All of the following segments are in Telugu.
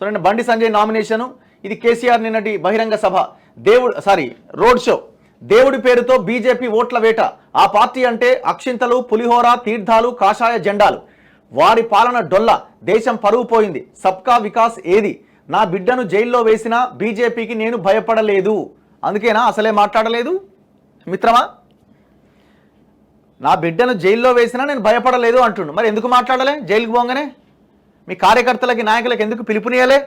చూడండి, బండి సంజయ్ నామినేషను, ఇది కేసీఆర్ నిన్నటి బహిరంగ సభ, రోడ్ షో. దేవుడి పేరుతో బీజేపీ ఓట్ల వేట. ఆ పార్టీ అంటే అక్షింతలు, పులిహోర, తీర్థాలు, కాషాయ జెండాలు. వారి పాలన డొల్ల, దేశం పరువు పోయింది. సబ్కా వికాస్ ఏది? నా బిడ్డను జైల్లో వేసినా బీజేపీకి నేను భయపడలేదు. అందుకేనా అసలే మాట్లాడలేదు మిత్రమా? నా బిడ్డను జైల్లో వేసినా నేను భయపడలేదు అంటుండు. మరి ఎందుకు మాట్లాడలే? జైలుకు పోగానే మీ కార్యకర్తలకి, నాయకులకి ఎందుకు పిలుపునియలే?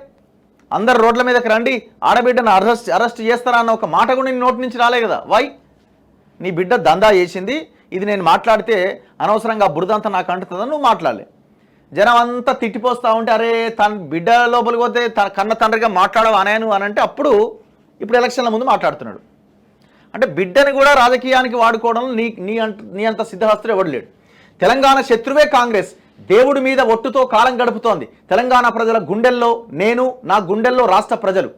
అందరు రోడ్ల మీదకి రండి, ఆడబిడ్డను అరెస్ట్ చేస్తారా అన్న ఒక మాట కూడా నీ నోటి నుంచి రాలే కదా. వై? నీ బిడ్డ దందా చేసింది, ఇది నేను మాట్లాడితే అనవసరంగా బురదంతా నాకు అంటుతుందని నువ్వు మాట్లాడలే. జనం అంతా తిట్టిపోస్తూ ఉంటే, అరే తన బిడ్డ లోపలికి పోతే తన కన్న తండ్రిగా మాట్లాడవు అనేను అని అంటే అప్పుడు ఇప్పుడు ఎలక్షన్ల ముందు మాట్లాడుతున్నాడు. అంటే బిడ్డని కూడా రాజకీయానికి వాడుకోవడంలో నీ అంత సిద్ధహస్తుడు ఎవడు లేడు. తెలంగాణ శత్రువే కాంగ్రెస్. దేవుడి మీద ఒట్టుతో కాలం గడుపుతోంది. తెలంగాణ ప్రజల గుండెల్లో నేను, నా గుండెల్లో రాష్ట్ర ప్రజలు.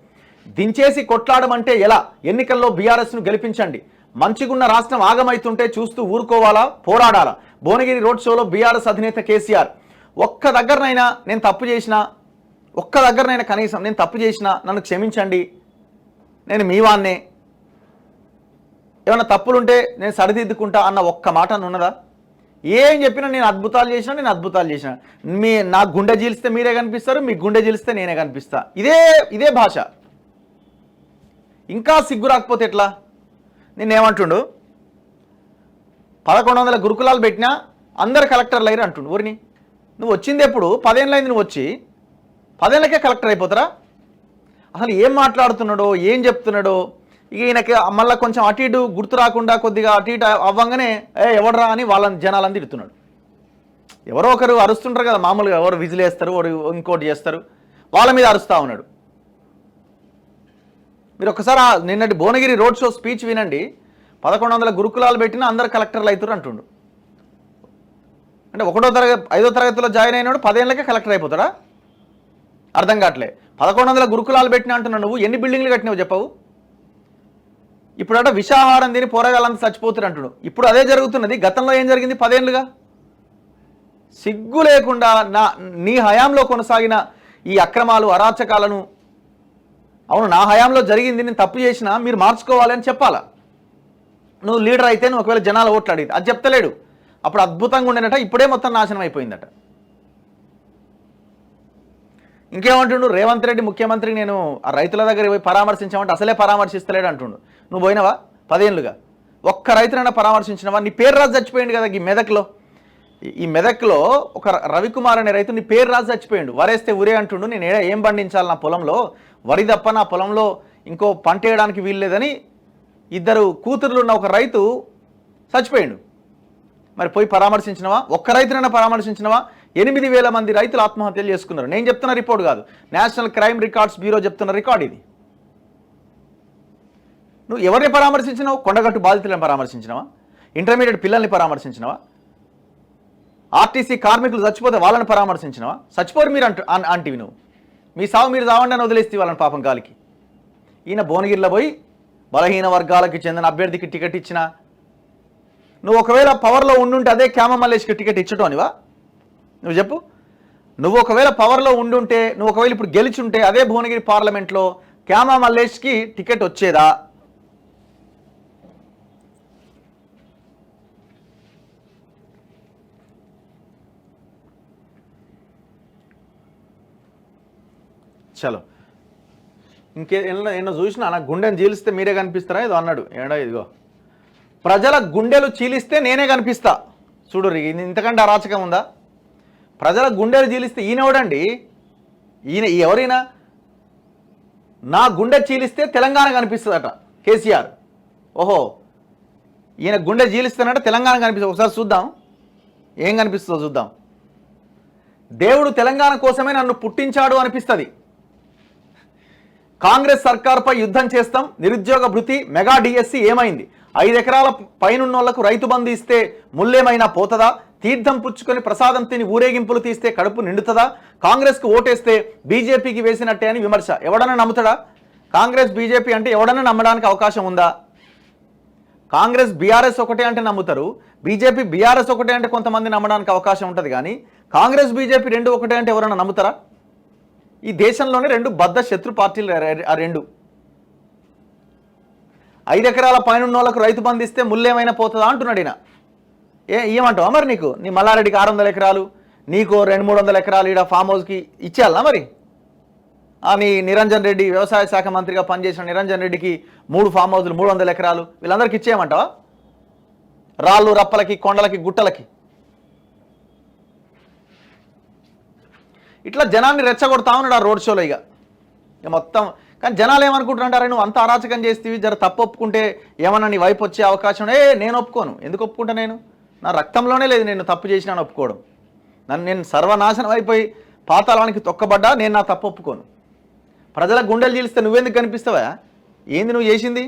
దించేసి కొట్లాడమంటే ఎలా? ఎన్నికల్లో బీఆర్ఎస్ను గెలిపించండి. మంచిగున్న రాష్ట్రం ఆగమైతుంటే చూస్తూ ఊరుకోవాలా, పోరాడాలా? భువనగిరి రోడ్ షోలో బీఆర్ఎస్ అధినేత కేసీఆర్. ఒక్క దగ్గరనైనా నేను తప్పు చేసినా, కనీసం నేను తప్పు చేసినా నన్ను క్షమించండి, నేను మీ వాన్నే, ఏమైనా తప్పులుంటే నేను సరిదిద్దుకుంటా అన్న ఒక్క మాట ఉన్నదా? ఏం చెప్పినా నేను అద్భుతాలు చేసిన, నా గుండె జీలిస్తే మీరే కనిపిస్తారు, మీ గుండె జీలిస్తే నేనే కనిపిస్తా. ఇదే భాష. ఇంకా సిగ్గు రాకపోతే ఎట్లా? నేనేమంటుండు, 1100 గురుకులాలు పెట్టినా అందరు కలెక్టర్లు అయ్యారు అంటుండు. ఊరిని నువ్వు వచ్చింది ఎప్పుడు? 10 ఏళ్ళైంది నువ్వు వచ్చి, 10 ఏళ్ళకే కలెక్టర్ అయిపోతారా? అసలు ఏం మాట్లాడుతున్నాడో, ఏం చెప్తున్నాడో. ఇక ఈయనకి మళ్ళీ కొంచెం అటు ఇటు గుర్తు రాకుండా కొద్దిగా అటు ఇటు అవ్వంగానే ఎవడరా అని వాళ్ళని జనాలని తిడుతున్నాడు. ఎవరో ఒకరు అరుస్తుంటారు కదా మామూలుగా, ఎవరు విజిలేస్తారు, వాడు ఇంకోటి చేస్తారు, వాళ్ళ మీద అరుస్తూ ఉన్నాడు. మీరు ఒకసారి నిన్నటి భువనగిరి రోడ్ షో స్పీచ్ వినండి. 1100 గురుకులాలు పెట్టినా అందరు కలెక్టర్లు అవుతారు అంటుండు. అంటే 5వ తరగతిలో జాయిన్ అయినాడు 10 ఏళ్ళకే కలెక్టర్ అయిపోతాడా? అర్థం కావట్లే. 1100 గురుకులాలు పెట్టినా అంటున్నావు, నువ్వు ఎన్ని బిల్డింగ్లు కట్టినావు చెప్పవు? ఇప్పుడట విషాహారం తిని పోరగాళ్ళంతా చచ్చిపోతారు అంటుడు. ఇప్పుడు అదే జరుగుతున్నది. గతంలో ఏం జరిగింది? 10 ఏళ్ళుగా సిగ్గు లేకుండా నీ హయాంలో కొనసాగిన ఈ అక్రమాలు, అరాచకాలను, అవును నా హయాంలో జరిగింది, నేను తప్పు చేసినా మీరు మార్చుకోవాలని చెప్పాలా? నువ్వు లీడర్ అయితే నువ్వు ఒకవేళ జనాలు ఓట్లు అడిగింది అది చెప్తలేడు. అప్పుడు అద్భుతంగా ఉండేనట, ఇప్పుడే మొత్తం నాశనం అయిపోయిందట. ఇంకేమంటుండు? రేవంత్ రెడ్డి ముఖ్యమంత్రి నేను ఆ రైతుల దగ్గర పోయి పరామర్శించామంటే అసలే పరామర్శిస్తలేడు అంటుండు. నువ్వు పోయినావా 10 ఏళ్ళుగా? ఒక్క రైతునైనా పరామర్శించినవా? నీ పేరు రాజు చచ్చిపోయింది కదా ఈ మెదక్లో ఒక రవికుమార్ అనే రైతు నీ పేరు రాజు చచ్చిపోయిండు. వరేస్తే ఊరే అంటుండు. నేను ఏం పండించాలి నా పొలంలో? వరి తప్ప నా పొలంలో ఇంకో పంట వేయడానికి వీల్లేదని 2 కూతుర్లు ఉన్న ఒక రైతు చచ్చిపోయిండు. మరి పోయి పరామర్శించినవా? ఒక్క రైతునైనా పరామర్శించినవా? 8,000 మంది రైతులు ఆత్మహత్యలు చేసుకున్నారు. నేను చెప్తున్న రిపోర్ట్ కాదు, నేషనల్ క్రైమ్ రికార్డ్స్ బ్యూరో చెప్తున్న రికార్డ్ ఇది. నువ్వు ఎవరిని పరామర్శించినావు? కొండగట్టు బాధితులను పరామర్శించినవా? ఇంటర్మీడియట్ పిల్లల్ని పరామర్శించినవా? ఆర్టీసీ కార్మికులు చచ్చిపోతే వాళ్ళని పరామర్శించినవా? చచ్చిపోరు మీరు అంటివి నువ్వు. మీ సావు మీరు చావండి అని వదిలేస్తే వాళ్ళని పాపం గాలికి. ఈయన భువనగిరిలో పోయి బలహీన వర్గాలకు చెందిన అభ్యర్థికి టికెట్ ఇచ్చినా నువ్వు ఒకవేళ పవర్లో ఉండుంటే అదే క్యామ మల్లేష్కి టికెట్ ఇచ్చటోనివా? నువ్వు చెప్పు. నువ్వు ఒకవేళ పవర్లో ఉండుంటే, నువ్వు ఒకవేళ ఇప్పుడు గెలిచుంటే అదే భువనగిరి పార్లమెంట్లో క్యామ మల్లేష్కి టికెట్ వచ్చేదా? చలో ఎన్నో చూసినా నా గుండెని చీలిస్తే మీరే కనిపిస్తారా ఏదో అన్నాడు. ఇదిగో ప్రజల గుండెలు చీలిస్తే నేనే కనిపిస్తా. చూడు ఇంతకంటే అరాచకం ఉందా? ప్రజల గుండెలు చీలిస్తే ఈయనెవడండి? ఎవరైనా నా గుండె చీలిస్తే తెలంగాణ కనిపిస్తుందట కేసీఆర్. ఓహో, ఈయన గుండె చీలిస్తేనట తెలంగాణ కనిపిస్తుంది. ఒకసారి చూద్దాం ఏం కనిపిస్తుందో చూద్దాం. దేవుడు తెలంగాణ కోసమే నన్ను పుట్టించాడు అనిపిస్తుంది. కాంగ్రెస్ సర్కార్పై యుద్ధం చేస్తాం. నిరుద్యోగ భృతి, మెగా డిఎస్సి ఏమైంది? 5 ఎకరాల పైనున్నోళ్లకు రైతు బంధు ఇస్తే ముల్లేమైనా పోతదా? తీర్థం పుచ్చుకొని ప్రసాదం తిని ఊరేగింపులు తీస్తే కడుపు నిండుతుందా? కాంగ్రెస్కు ఓటేస్తే బీజేపీకి వేసినట్టే అని విమర్శ. ఎవడన్నా నమ్ముతాడా? కాంగ్రెస్ బీజేపీ అంటే ఎవడన్నా నమ్మడానికి అవకాశం ఉందా? కాంగ్రెస్ బీఆర్ఎస్ ఒకటే అంటే నమ్ముతారు, బీజేపీ బీఆర్ఎస్ ఒకటే అంటే కొంతమంది నమ్మడానికి అవకాశం ఉంటుంది. కానీ కాంగ్రెస్ బీజేపీ 2 ఒకటే అంటే ఎవరైనా నమ్ముతారా? ఈ దేశంలోనే 2 బద్ధ శత్రు పార్టీలు ఆ 2. 5 ఎకరాల పైన ఉన్న వాళ్ళకు రైతు బంధు ఇస్తే ముళ్ళేమైనా పోతుందా అంటున్నాడు ఈయన. ఏమంటావా మరి? నీకు నీ మల్లారెడ్డికి 600 ఎకరాలు, నీకు 200-300 ఎకరాలు ఈడ ఫామ్ హౌస్కి ఇచ్చేయాలా మరి? నీ నిరంజన్ రెడ్డి వ్యవసాయ శాఖ మంత్రిగా పనిచేసిన నిరంజన్ రెడ్డికి 3 ఫామ్ హౌస్లు 300 ఎకరాలు వీళ్ళందరికీ ఇచ్చేయమంటావా? రాళ్ళు రప్పలకి కొండలకి గుట్టలకి ఇట్లా జనాన్ని రెచ్చగొడతా ఉన్నాడు ఆ రోడ్ షోలో. ఇక మొత్తం కానీ జనాలు ఏమనుకుంటున్నారంటారే, నువ్వు అంత అరాచకం చేస్తేవి, జర తప్పు ఒప్పుకుంటే ఏమన్నా నీ వైపు వచ్చే అవకాశం. నేను ఒప్పుకోను. ఎందుకు ఒప్పుకుంటా? నా రక్తంలోనే లేదు నేను తప్పు చేసినా ఒప్పుకోవడం. నేను సర్వనాశనం అయిపోయి పాతాళానికి తొక్కబడ్డా నేను నా తప్పు ఒప్పుకోను. ప్రజల గుండెలు చీలిస్తే నువ్వెందుకు కనిపిస్తావా? ఏంది నువ్వు చేసింది?